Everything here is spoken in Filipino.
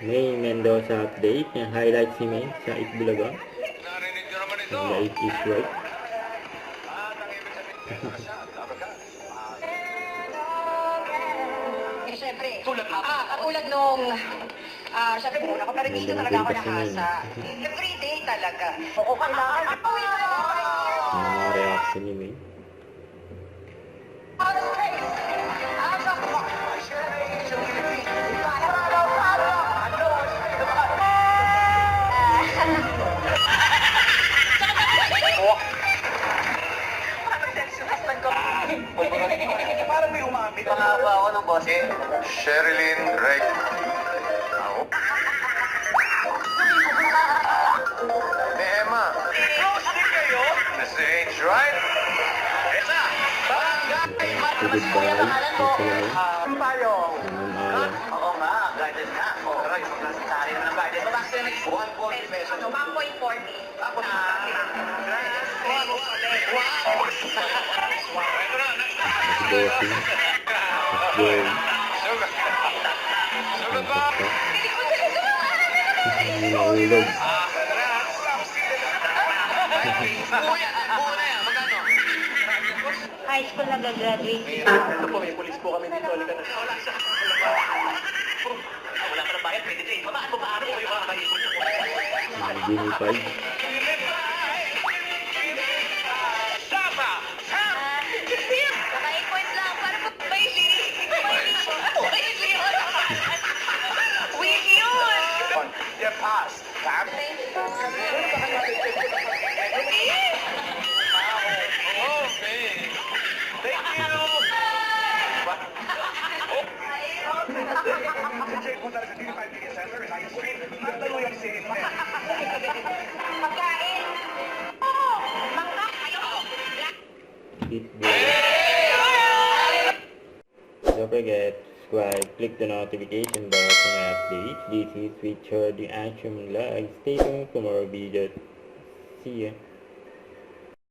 May Mendoza update. Yung highlights ni May sa Itbulaga. Ang light is right. Siyempre, katulad nung, siyempre muna ko, pero dito talaga ako nakasa. Everyday talaga. Oo, kailangan. Ang mga reaction ni May. Parang may umamit. Pangaba ako ng boss eh. Sherilyn Reg. Ni Emma. Close din kayo? The stage, right? Esa! Barangay! Good bye. Ito na May. Payong. Ang maalam. Oo nga, guided nga. Oo, pero yung nasa tari naman ng guided. Baba kasi next 140 pesos. 1.40. Ako na. Mas bossing. Mas girl. Ang basta. Hindi nahulog. High school nag-graduate. Ito po, may pulis po kami dito. Halika na. Wala ka ng bayad, pwede din. Babaan mo paano ko yung mga kaipon niyo? Ginified. Naka-8 lang. Para po may Week yun! You passed. Tap. Pagkain! Oo! Mangka! Ayoko! Hit bell. Don't forget, subscribe, click the notification bell for my updates. This is Richard, the Action Live. Stay tuned for more videos. See ya.